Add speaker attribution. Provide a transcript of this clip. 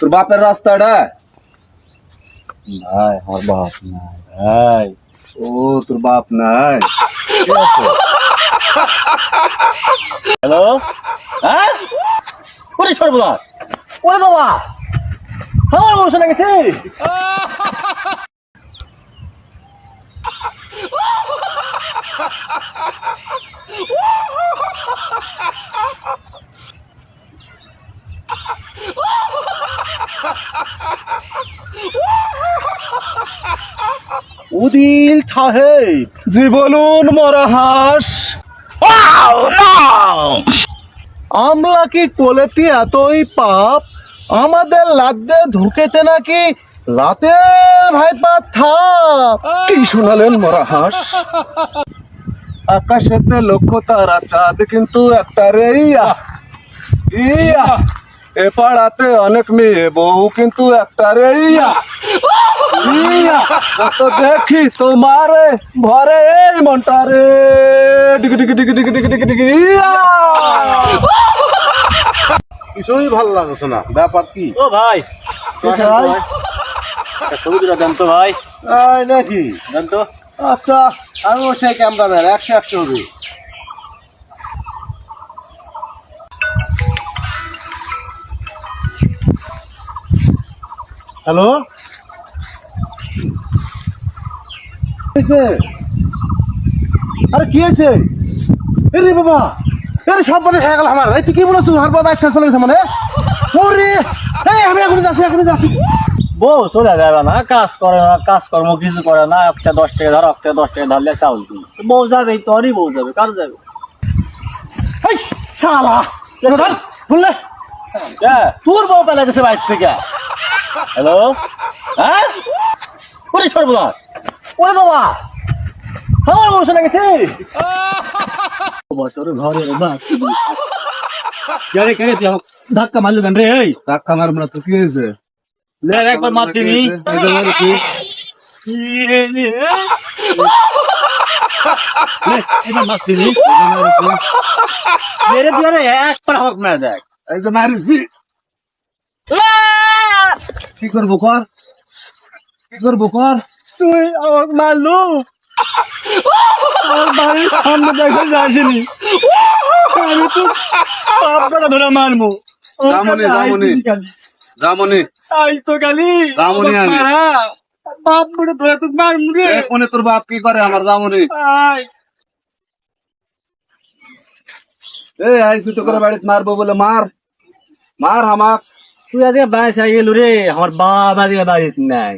Speaker 1: তোর বাপের রাস্তাটা
Speaker 2: ভাই আমার বাপ নাই ভাই।
Speaker 1: ও তোর বাপ নাই
Speaker 2: হ্যালো, হ্যাঁ ওরে সর্বদা, ওরে বাবা আমার বসে না গেছে। উদিল থাহে
Speaker 1: জি বলুন মরা হাঁস।
Speaker 2: আমরা কি কোলেতে এতই পাপ আমাদের লাদ্দে ঢুকেতে নাকি রাতে ভাইপা থাপ।
Speaker 1: কি শোনালেন মরা হাঁস? আকাশেতে লক্ষ তারা চাঁদ কিন্তু একটা রে ইয়া এ পাড়াতে অনেক মেয়ে বউ কিন্তু একটা রে ইয়া তো দেখি তোমারে ভরে এই মনটা রে ডিগি ডিগি ডিগি ডিগি ডিগি ডিগি ডিগি ইয়া।
Speaker 2: কিছুই ভালো লাগছে না, ব্যাপার কি? ও ভাই ছবি দুটা দেন তো ভাই। নাকি দেন তো। আচ্ছা আমি সেই ক্যামেরাম্যান 100 ছবি। হ্যালো, আরে কি হয়েছে? এরে বাবা, আরে সব বলে হয়ে গেল আমার। এই তুই কি বলেছিস? আমার বাবা একটা চলে গেছে মানে? ওরে এই আমি এখনই যাচ্ছি। বউ চলে যাবে না, কাজ করে না, কাজকর্ম কিছু করে না। একটা 10 টাকা ধর, একটা 10 টাকা ধরলে চাউল দিই। বউ যাবে, তোরই বউ যাবে, কার যাবে? এই শালা বললে তোর বউ পেলে গেছে বাইর থেকে। হ্যালো, হ্যাঁ ওরে সর্বদা, ওরে বাবা আমার বউ চলে গেছে। বছরে ঘরে ধাক্কা মারলো কেন রে? এই
Speaker 1: ধাক্কা মারব না তো কি হয়েছে?
Speaker 2: একবার মার দিনি। একবার হক না দেখ।
Speaker 1: এই যে মারিছি কি করবো কর, কি করবো কর?
Speaker 2: তুই আমাকে মারলু, আমার বাড়ির সামনে দেখে আসিনি। আমি তো পাপ করে ধরে মারবো।
Speaker 1: জামনি
Speaker 2: আই তো গালি
Speaker 1: জামনি আমি
Speaker 2: বাপ করে ধরে তো মারমু রে।
Speaker 1: কোনে তোর বাপ কি করে আমার জামনি?
Speaker 2: আয়
Speaker 1: এই আই ছুটো করে বাড়িতে মারবো বলে মার মার হামাক।
Speaker 2: তুই আজকে বাড়ি চাই গেলু রে, আমার বাপ আজকে বাড়িতে নাই।